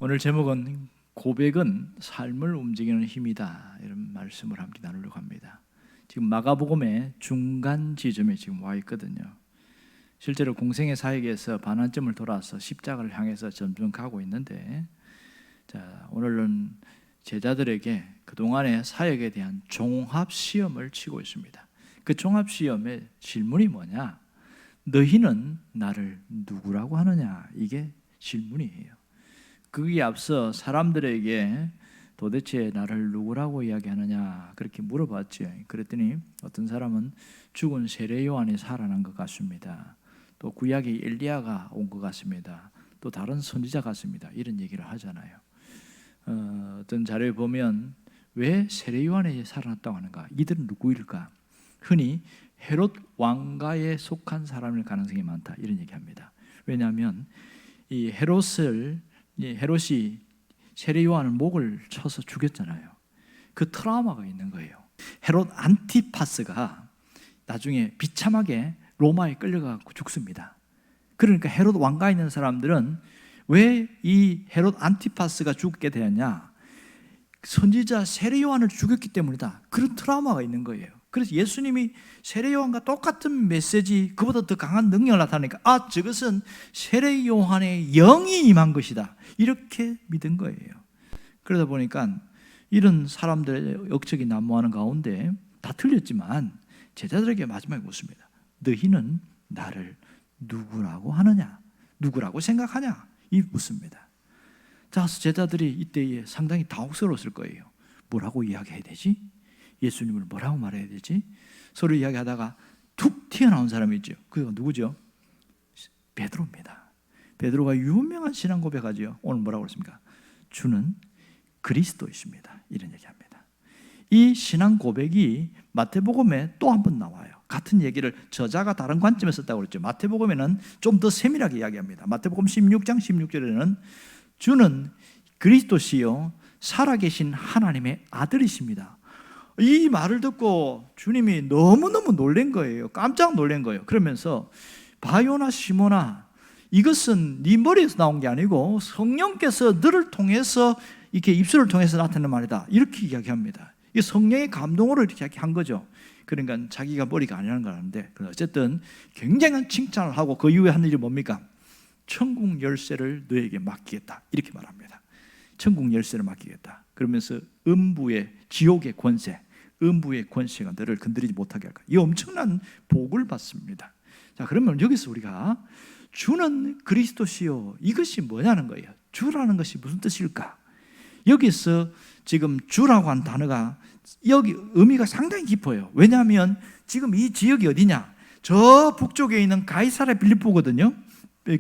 오늘 제목은 고백은 삶을 움직이는 힘이다, 이런 말씀을 함께 나누려고 합니다. 지금 마가복음의 중간 지점에 지금 와 있거든요. 실제로 공생의 사역에서 반환점을 돌아서 십자가를 향해서 점점 가고 있는데, 오늘은 제자들에게 그동안의 사역에 대한 종합시험을 치고 있습니다. 그 종합시험의 질문이 뭐냐? 너희는 나를 누구라고 하느냐? 이게 질문이에요. 그에 앞서 사람들에게 도대체 나를 누구라고 이야기하느냐 그렇게 물어봤죠. 그랬더니 어떤 사람은 죽은 세례 요한이 살아난 것 같습니다. 또 구약의 엘리야가 온 것 같습니다. 또 다른 선지자 같습니다. 이런 얘기를 하잖아요. 어떤 자료에 보면 왜 세례 요한이 살아났다고 하는가? 이들은 누구일까? 흔히 헤롯 왕가에 속한 사람일 가능성이 많다, 이런 얘기합니다. 왜냐하면 이 헤롯이 세례 요한을 목을 쳐서 죽였잖아요. 그 트라우마가 있는 거예요. 헤롯 안티파스가 나중에 비참하게 로마에 끌려가고 죽습니다. 그러니까 헤롯 왕가에 있는 사람들은 왜 이 헤롯 안티파스가 죽게 되었냐? 선지자 세례 요한을 죽였기 때문이다. 그런 트라우마가 있는 거예요. 그래서 예수님이 세례 요한과 똑같은 메시지, 그보다 더 강한 능력을 나타내니까 저것은 세례 요한의 영이 임한 것이다, 이렇게 믿은 거예요. 그러다 보니까 이런 사람들의 억측이 난무하는 가운데 다 틀렸지만 제자들에게 마지막에 묻습니다. 너희는 나를 누구라고 하느냐? 누구라고 생각하냐? 이 묻습니다. 자, 제자들이 이때에 상당히 당혹스러웠을 거예요. 뭐라고 이야기해야 되지? 예수님을 뭐라고 말해야 되지? 서로 이야기하다가 툭 튀어나온 사람이 있죠. 그가 누구죠? 베드로입니다. 베드로가 유명한 신앙 고백하죠. 오늘 뭐라고 그랬습니까? 주는 그리스도이십니다, 이런 얘기합니다. 이 신앙 고백이 마태복음에 또 한 번 나와요. 같은 얘기를 저자가 다른 관점에서 썼다고 그랬죠. 마태복음에는 좀 더 세밀하게 이야기합니다. 마태복음 16장 16절에는 주는 그리스도시요 살아계신 하나님의 아들이십니다. 이 말을 듣고 주님이 너무너무 놀란 거예요. 깜짝 놀란 거예요. 그러면서 바요나 시몬아, 이것은 네 머리에서 나온 게 아니고 성령께서 너를 통해서 이렇게 입술을 통해서 나타낸 말이다, 이렇게 이야기합니다. 이 성령의 감동으로 이렇게 한 거죠. 그러니까 자기가 머리가 아니라는 걸 아는데, 어쨌든 굉장한 칭찬을 하고 그 이후에 한 일이 뭡니까? 천국 열쇠를 너에게 맡기겠다, 이렇게 말합니다. 천국 열쇠를 맡기겠다. 그러면서 음부의, 지옥의 권세, 음부의 권세가 너를 건드리지 못하게 할까? 이 엄청난 복을 받습니다. 자, 그러면 여기서 우리가 주는 그리스도시요, 이것이 뭐냐는 거예요. 주라는 것이 무슨 뜻일까? 여기서 지금 주라고 한 단어가 여기 의미가 상당히 깊어요. 왜냐하면 지금 이 지역이 어디냐? 저 북쪽에 있는 가이사랴 빌립보거든요.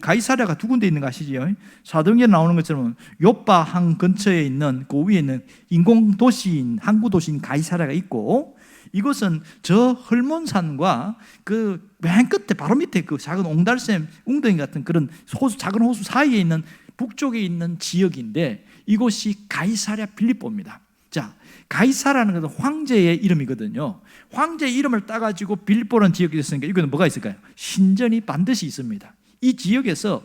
가이사랴가 두 군데 있는 거 아시죠? 사도행전에 나오는 것처럼 요빠 항 근처에 있는 그 위에 있는 인공 도시인, 항구 도시인 가이사랴가 있고, 이곳은 저 헐몬산과 그 맨 끝에 바로 밑에 그 작은 옹달샘 웅덩이 같은 그런 호수, 작은 호수 사이에 있는 북쪽에 있는 지역인데, 이곳이 가이사랴 빌립보입니다. 자, 가이사라는 것은 황제의 이름이거든요. 황제의 이름을 따가지고 빌립보라는 지역이 있으니까 이거는 뭐가 있을까요? 신전이 반드시 있습니다. 이 지역에서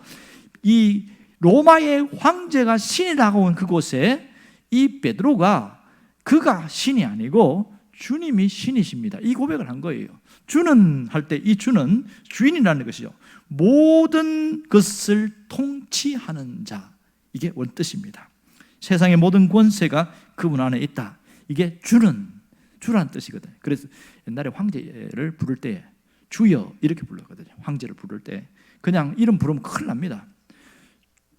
이 로마의 황제가 신이라고 한 그곳에 이 베드로가 그가 신이 아니고 주님이 신이십니다, 이 고백을 한 거예요. 주는 할 때 이 주는 주인이라는 것이죠. 모든 것을 통치하는 자, 이게 원뜻입니다. 세상의 모든 권세가 그분 안에 있다, 이게 주라는 뜻이거든요. 그래서 옛날에 황제를 부를 때 주여 이렇게 불렀거든요. 황제를 부를 때 그냥 이름 부르면 큰일 납니다.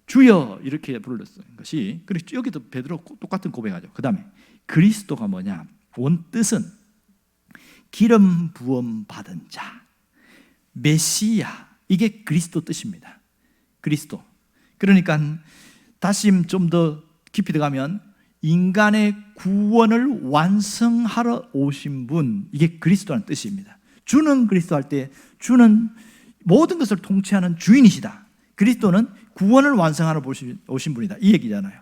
주여 이렇게 불렀던 것이. 그래서 여기도 베드로 똑같은 고백하죠. 그 다음에 그리스도가 뭐냐? 원뜻은 기름 부음 받은 자, 메시아, 이게 그리스도 뜻입니다. 그리스도. 그러니까 다시 좀 더 깊이 들어가면 인간의 구원을 완성하러 오신 분, 이게 그리스도라는 뜻입니다. 주는 그리스도 할 때 주는 모든 것을 통치하는 주인이시다. 그리스도는 구원을 완성하러 오신 분이다, 이 얘기잖아요.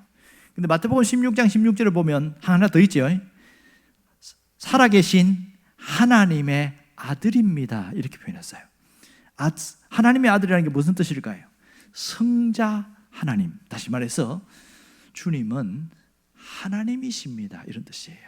근데 마태복음 16장 16절을 보면 하나 더 있죠. 살아계신 하나님의 아들입니다, 이렇게 표현했어요. 하나님의 아들이라는 게 무슨 뜻일까요? 성자 하나님, 다시 말해서 주님은 하나님이십니다. 이런 뜻이에요.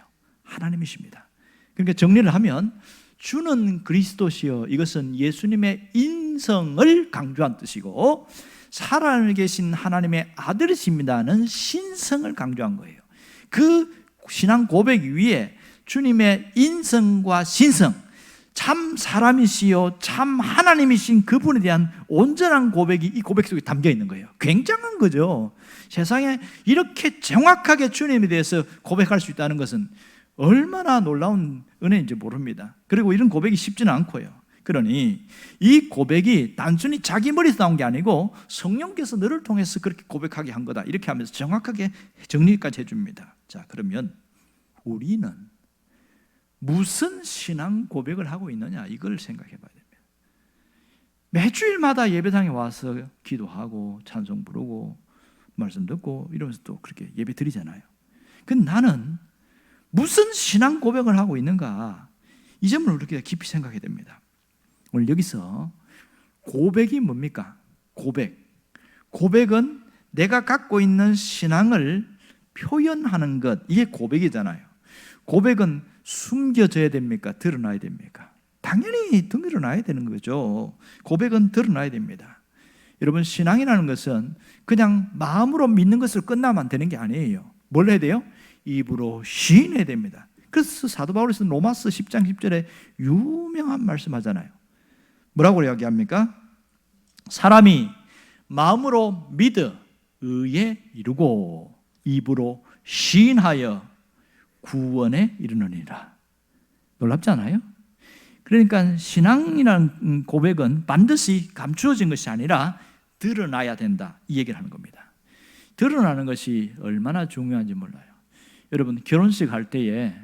하나님이십니다. 그러니까 정리를 하면 주는 그리스도시요, 이것은 예수님의 인성을 강조한 뜻이고, 살아계신 하나님의 아들이십니다는 신성을 강조한 거예요. 그 신앙 고백 위에 주님의 인성과 신성, 참 사람이시요 참 하나님이신 그분에 대한 온전한 고백이 이 고백 속에 담겨 있는 거예요. 굉장한 거죠. 세상에 이렇게 정확하게 주님에 대해서 고백할 수 있다는 것은 얼마나 놀라운 은혜인지 모릅니다. 그리고 이런 고백이 쉽지는 않고요. 그러니 이 고백이 단순히 자기 머리에서 나온 게 아니고 성령께서 너를 통해서 그렇게 고백하게 한 거다, 이렇게 하면서 정확하게 정리까지 해줍니다. 자, 그러면 우리는 무슨 신앙 고백을 하고 있느냐, 이걸 생각해 봐야 됩니다. 매주일마다 예배당에 와서 기도하고 찬송 부르고 말씀 듣고 이러면서 또 그렇게 예배 드리잖아요. 근데 나는 무슨 신앙 고백을 하고 있는가, 이 점을 우리가 깊이 생각해야 됩니다. 오늘 여기서 고백이 뭡니까? 고백은 내가 갖고 있는 신앙을 표현하는 것, 이게 고백이잖아요. 고백은 숨겨져야 됩니까? 드러나야 됩니까? 당연히 드러나야 되는 거죠. 고백은 드러나야 됩니다. 여러분, 신앙이라는 것은 그냥 마음으로 믿는 것을 끝나면 되는 게 아니에요. 뭘 해야 돼요? 입으로 시인해야 됩니다. 그래서 사도 바울에서 로마서 10장 10절에 유명한 말씀하잖아요. 뭐라고 이야기합니까? 사람이 마음으로 믿어 의에 이르고 입으로 시인하여 구원에 이르느니라. 놀랍지 않아요? 그러니까 신앙이라는 고백은 반드시 감추어진 것이 아니라 드러나야 된다, 이 얘기를 하는 겁니다. 드러나는 것이 얼마나 중요한지 몰라요. 여러분, 결혼식 할 때에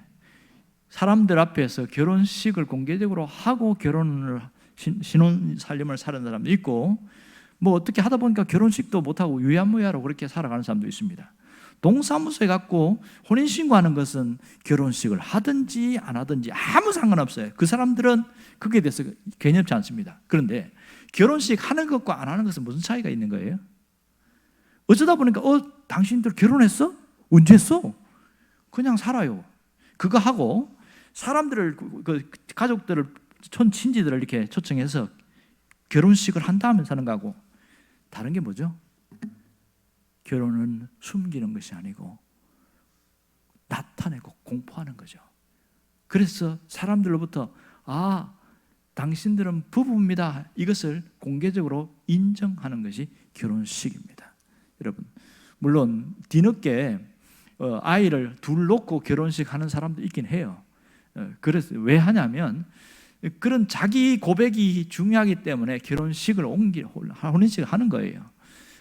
사람들 앞에서 결혼식을 공개적으로 하고 결혼을 신혼 살림을 사는 사람도 있고, 뭐 어떻게 하다 보니까 결혼식도 못하고 유야무야로 그렇게 살아가는 사람도 있습니다. 동사무소에 갖고 혼인신고하는 것은 결혼식을 하든지 안 하든지 아무 상관없어요. 그 사람들은 그게 대해서 개념치 않습니다. 그런데 결혼식 하는 것과 안 하는 것은 무슨 차이가 있는 거예요? 어쩌다 보니까 당신들 결혼했어? 언제 했어? 그냥 살아요. 그거 하고 사람들을, 그 가족들을, 친지들을 이렇게 초청해서 결혼식을 한 다음에 사는 거하고 다른 게 뭐죠? 결혼은 숨기는 것이 아니고 나타내고 공포하는 거죠. 그래서 사람들로부터 당신들은 부부입니다, 이것을 공개적으로 인정하는 것이 결혼식입니다. 여러분, 물론 뒤늦게 아이를 둘 놓고 결혼식 하는 사람도 있긴 해요. 그래서 왜 하냐면 그런 자기 고백이 중요하기 때문에 결혼식을 혼인식을 하는 거예요.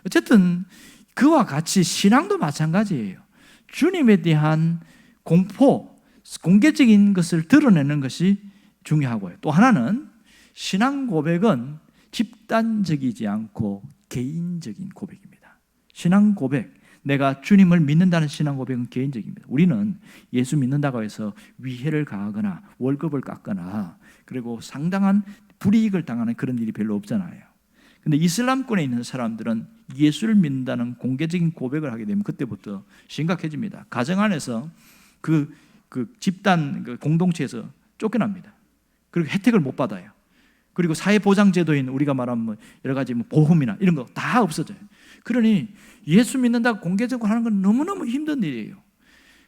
어쨌든 그와 같이 신앙도 마찬가지예요. 주님에 대한 공포, 공개적인 것을 드러내는 것이 중요하고요. 또 하나는 신앙 고백은 집단적이지 않고 개인적인 고백입니다. 신앙 고백, 내가 주님을 믿는다는 신앙 고백은 개인적입니다. 우리는 예수 믿는다고 해서 위해를 가하거나 월급을 깎거나 그리고 상당한 불이익을 당하는 그런 일이 별로 없잖아요. 근데 이슬람권에 있는 사람들은 예수를 믿는다는 공개적인 고백을 하게 되면 그때부터 심각해집니다. 가정 안에서 그 집단 공동체에서 쫓겨납니다. 그리고 혜택을 못 받아요. 그리고 사회보장제도인 우리가 말하면 여러 가지 보험이나 이런 거 다 없어져요. 그러니 예수 믿는다고 공개적으로 하는 건 너무너무 힘든 일이에요.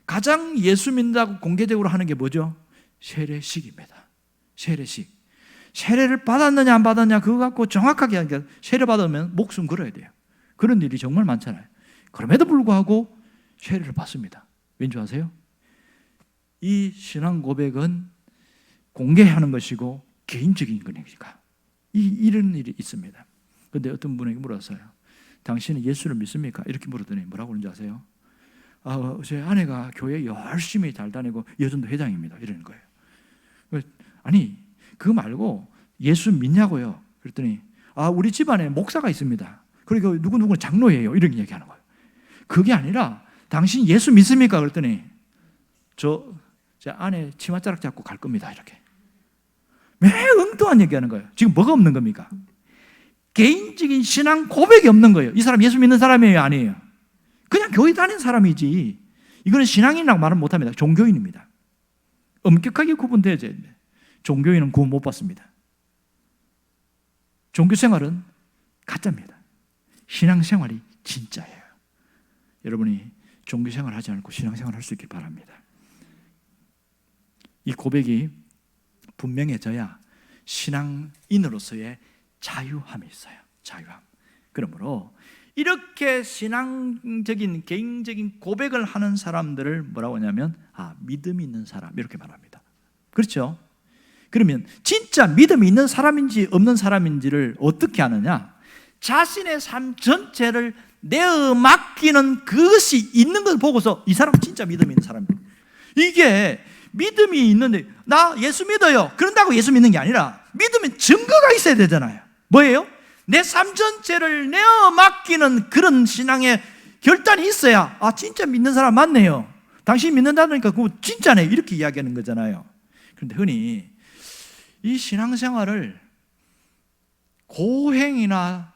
가장 예수 믿는다고 공개적으로 하는 게 뭐죠? 세례식입니다. 세례식. 세례를 받았느냐 안 받았느냐 그거 갖고 정확하게 하니까 세례 받으면 목숨 걸어야 돼요. 그런 일이 정말 많잖아요. 그럼에도 불구하고 세례를 받습니다. 왠지 아세요? 이 신앙 고백은 공개하는 것이고 개인적인 거니까 이런 일이 있습니다. 그런데 어떤 분에게 물었어요. 당신은 예수를 믿습니까? 이렇게 물었더니 뭐라고 그러는지 아세요? 제 아내가 교회 열심히 잘 다니고 여전도 회장입니다, 이러는 거예요. 아니 그거 말고 예수 믿냐고요? 그랬더니 우리 집안에 목사가 있습니다. 그리고 누구누구 장로예요, 이런 얘기하는 거예요. 그게 아니라 당신 예수 믿습니까? 그랬더니 제 아내 치맛자락 잡고 갈 겁니다, 이렇게. 왜 엉뚱한 얘기하는 거예요? 지금 뭐가 없는 겁니까? 개인적인 신앙 고백이 없는 거예요. 이 사람 예수 믿는 사람이에요, 아니에요? 그냥 교회 다니는 사람이지 이거는 신앙인이라고 말은 못합니다. 종교인입니다. 엄격하게 구분되어야 되는데 종교인은 구원 못 받습니다. 종교생활은 가짜입니다. 신앙생활이 진짜예요. 여러분이 종교생활 하지 않고 신앙생활 할 수 있길 바랍니다. 이 고백이 분명해져야 신앙인으로서의 자유함이 있어요. 자유함. 그러므로 이렇게 신앙적인 개인적인 고백을 하는 사람들을 뭐라고 하냐면 믿음이 있는 사람 이렇게 말합니다. 그렇죠? 그러면 진짜 믿음이 있는 사람인지 없는 사람인지를 어떻게 아느냐? 자신의 삶 전체를 내어 맡기는 그것이 있는 걸 보고서 이 사람은 진짜 믿음이 있는 사람입니다. 이게 믿음이 있는데 나 예수 믿어요 그런다고 예수 믿는 게 아니라 믿으면 증거가 있어야 되잖아요. 뭐예요? 내 삶 전체를 내어 맡기는 그런 신앙의 결단이 있어야 진짜 믿는 사람 맞네요. 당신이 믿는다니까 그거 진짜네 이렇게 이야기하는 거잖아요. 그런데 흔히 이 신앙생활을 고행이나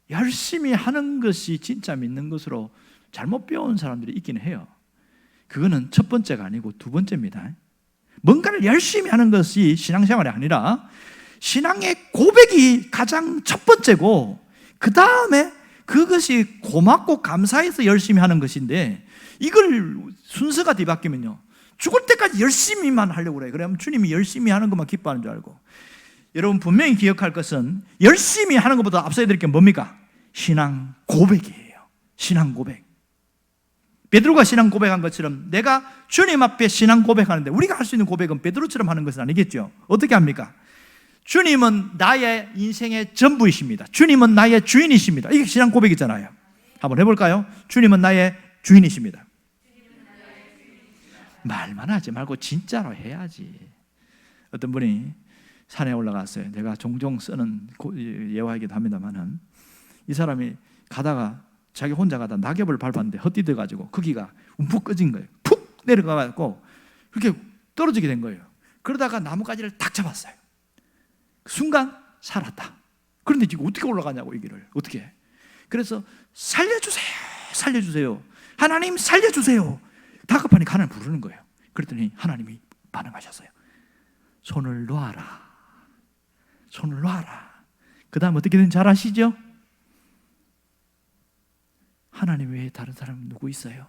열심히 하는 것이 진짜 믿는 것으로 잘못 배운 사람들이 있기는 해요. 그거는 첫 번째가 아니고 두 번째입니다. 뭔가를 열심히 하는 것이 신앙생활이 아니라 신앙의 고백이 가장 첫 번째고 그 다음에 그것이 고맙고 감사해서 열심히 하는 것인데 이걸 순서가 뒤바뀌면요 죽을 때까지 열심히만 하려고 그래요. 그러면 주님이 열심히 하는 것만 기뻐하는 줄 알고. 여러분 분명히 기억할 것은 열심히 하는 것보다 앞서야 될 게 뭡니까? 신앙 고백이에요. 신앙 고백. 베드로가 신앙 고백한 것처럼 내가 주님 앞에 신앙 고백하는데 우리가 할 수 있는 고백은 베드로처럼 하는 것은 아니겠죠. 어떻게 합니까? 주님은 나의 인생의 전부이십니다. 주님은 나의 주인이십니다. 이게 신앙 고백이잖아요. 한번 해볼까요? 주님은 나의 주인이십니다. 말만 하지 말고 진짜로 해야지. 어떤 분이 산에 올라갔어요. 제가 종종 쓰는 예화이기도 합니다만은 이 사람이 가다가 자기 혼자 가다 낙엽을 밟았는데 헛디뎌가지고 거기가 움푹 꺼진 거예요. 푹 내려가고 그렇게 떨어지게 된 거예요. 그러다가 나뭇가지를 탁 잡았어요. 그 순간 살았다. 그런데 지금 어떻게 올라가냐고 이 길을 어떻게 해? 그래서 살려주세요, 살려주세요, 하나님 살려주세요. 다급하니 하나님 부르는 거예요. 그랬더니 하나님이 반응하셨어요. 손을 놔라, 손을 놔라. 그 다음 어떻게 되는지 잘 아시죠? 하나님 외에 다른 사람은 누구 있어요?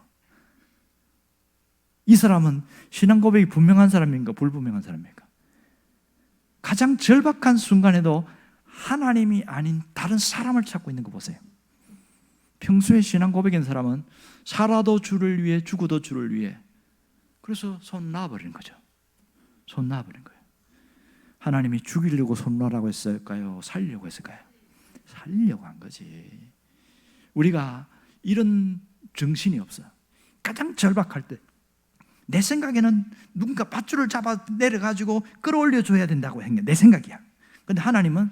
이 사람은 신앙 고백이 분명한 사람인가 불분명한 사람입니까? 가장 절박한 순간에도 하나님이 아닌 다른 사람을 찾고 있는 거 보세요. 평소에 신앙 고백인 사람은 살아도 주를 위해 죽어도 주를 위해. 그래서 손 놔버리는 거죠. 손 놔버린 거예요. 하나님이 죽이려고 손 놔라고 했을까요? 살려고 했을까요? 살려고 한 거지. 우리가 이런 정신이 없어. 가장 절박할 때 내 생각에는 누군가 밧줄을 잡아 내려가지고 끌어올려줘야 된다고 한 게 내 생각이야. 그런데 하나님은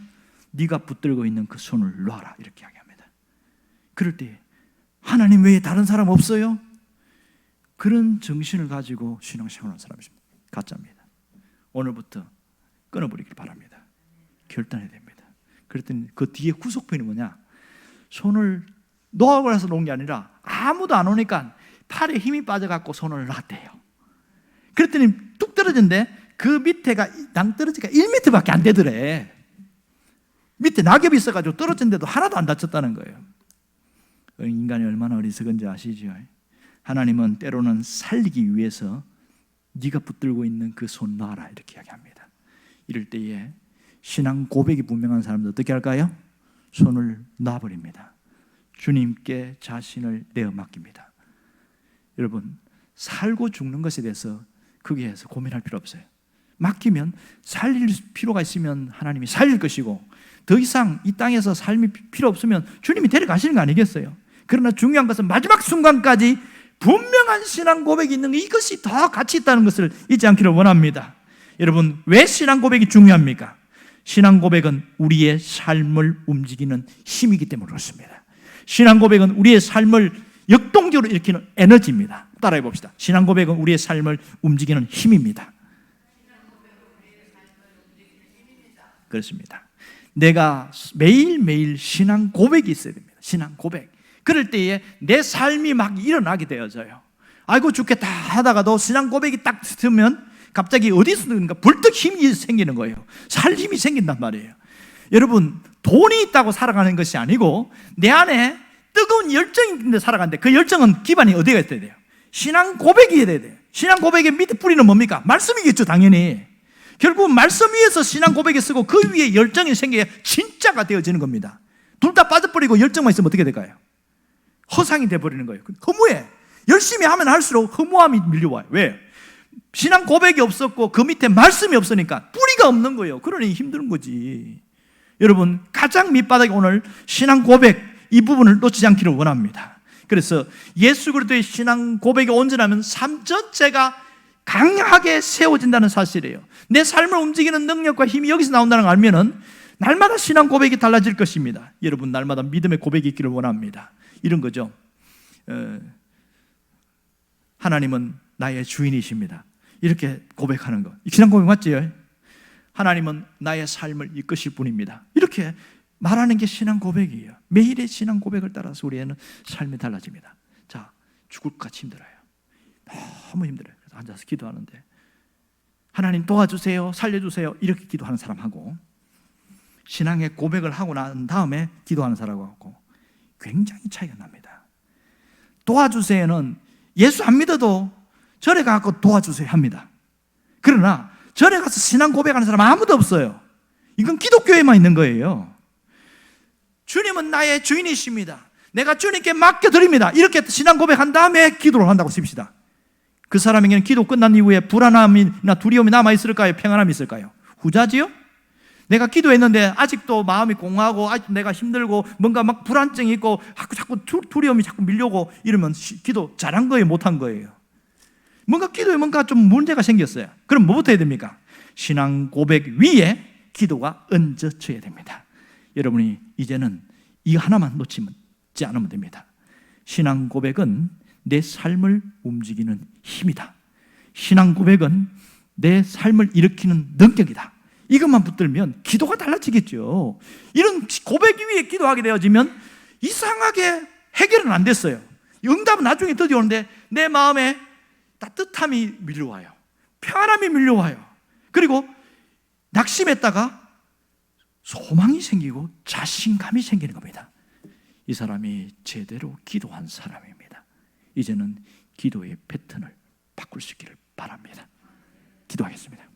네가 붙들고 있는 그 손을 놔라 이렇게 이야기합니다. 그럴 때 하나님 외에 다른 사람 없어요? 그런 정신을 가지고 신앙생활하는 사람입니다. 가짜입니다. 오늘부터 끊어버리길 바랍니다. 결단해야 됩니다. 그랬더니 그 뒤에 후속편이 뭐냐? 손을 놓으라고 해서 놓은 게 아니라 아무도 안 오니까 팔에 힘이 빠져갖고 손을 놨대요. 그랬더니 뚝 떨어졌는데 그 밑에가 낭떠러지가 1m밖에 안 되더래. 밑에 낙엽이 있어가지고 떨어졌는데도 하나도 안 다쳤다는 거예요. 인간이 얼마나 어리석은지 아시죠? 하나님은 때로는 살리기 위해서 네가 붙들고 있는 그 손 놔라 이렇게 이야기합니다. 이럴 때에 신앙 고백이 분명한 사람들 어떻게 할까요? 손을 놔버립니다. 주님께 자신을 내어 맡깁니다. 여러분 살고 죽는 것에 대해서 거기에서 고민할 필요 없어요. 맡기면 살릴 필요가 있으면 하나님이 살릴 것이고 더 이상 이 땅에서 삶이 필요 없으면 주님이 데려가시는 거 아니겠어요? 그러나 중요한 것은 마지막 순간까지 분명한 신앙 고백이 있는 것, 이것이 더 가치 있다는 것을 잊지 않기를 원합니다. 여러분 왜 신앙 고백이 중요합니까? 신앙 고백은 우리의 삶을 움직이는 힘이기 때문에 그렇습니다. 신앙 고백은 우리의 삶을 역동적으로 일으키는 에너지입니다. 따라해 봅시다. 신앙 고백은 우리의 삶을 움직이는 힘입니다. 그렇습니다. 내가 매일매일 신앙 고백이 있어야 됩니다. 신앙 고백. 그럴 때에 내 삶이 막 일어나게 되어져요. 아이고 죽겠다 하다가도 신앙 고백이 딱 들으면 갑자기 어디서든가 벌떡 힘이 생기는 거예요. 살 힘이 생긴단 말이에요. 여러분, 돈이 있다고 살아가는 것이 아니고 내 안에 뜨거운 열정이 있는데 살아가는데, 그 열정은 기반이 어디가 있어야 돼요? 신앙 고백이 있어야 돼요. 신앙 고백의 밑에 뿌리는 뭡니까? 말씀이겠죠, 당연히. 결국 말씀 위에서 신앙 고백이 쓰고 그 위에 열정이 생겨야 진짜가 되어지는 겁니다. 둘 다 빠져버리고 열정만 있으면 어떻게 될까요? 허상이 돼버리는 거예요. 허무해. 열심히 하면 할수록 허무함이 밀려와요. 왜? 신앙 고백이 없었고 그 밑에 말씀이 없으니까 뿌리가 없는 거예요. 그러니 힘든 거지. 여러분, 가장 밑바닥에 오늘 신앙 고백, 이 부분을 놓치지 않기를 원합니다. 그래서 예수 그리스도의 신앙 고백이 온전하면 삶 전체가 강하게 세워진다는 사실이에요. 내 삶을 움직이는 능력과 힘이 여기서 나온다는 걸 알면은 날마다 신앙 고백이 달라질 것입니다. 여러분, 날마다 믿음의 고백이 있기를 원합니다. 이런 거죠. 하나님은 나의 주인이십니다. 이렇게 고백하는 거. 신앙 고백 맞지요? 하나님은 나의 삶을 이끄실 분입니다. 이렇게 말하는 게 신앙 고백이에요. 매일의 신앙 고백을 따라서 우리는 삶이 달라집니다. 자, 죽을 것 같이 힘들어요. 너무 힘들어요. 그래서 앉아서 기도하는데 하나님 도와주세요, 살려주세요, 이렇게 기도하는 사람하고 신앙의 고백을 하고 난 다음에 기도하는 사람하고 굉장히 차이가 납니다. 도와주세요는 예수 안 믿어도 절에 가서 도와주세요 합니다. 그러나 절에 가서 신앙 고백하는 사람 아무도 없어요. 이건 기독교에만 있는 거예요. 주님은 나의 주인이십니다. 내가 주님께 맡겨드립니다. 이렇게 신앙 고백한 다음에 기도를 한다고 칩시다. 그 사람에게는 기도 끝난 이후에 불안함이나 두려움이 남아있을까요? 평안함이 있을까요? 후자지요? 내가 기도했는데 아직도 마음이 공허하고 아직도 내가 힘들고 뭔가 막 불안증이 있고 자꾸 두려움이 자꾸 밀려오고 이러면 기도 잘한 거예요? 못한 거예요? 뭔가 기도에 뭔가 좀 문제가 생겼어요. 그럼 뭐부터 해야 됩니까? 신앙 고백 위에 기도가 얹어져야 됩니다. 여러분이 이제는 이 하나만 놓치지 않으면 됩니다. 신앙 고백은 내 삶을 움직이는 힘이다. 신앙 고백은 내 삶을 일으키는 능력이다. 이것만 붙들면 기도가 달라지겠죠. 이런 고백 위에 기도하게 되어지면 이상하게 해결은 안 됐어요. 응답은 나중에 드디어 오는데 내 마음에 따뜻함이 밀려와요. 평안함이 밀려와요. 그리고 낙심했다가 소망이 생기고 자신감이 생기는 겁니다. 이 사람이 제대로 기도한 사람입니다. 이제는 기도의 패턴을 바꿀 수 있기를 바랍니다. 기도하겠습니다.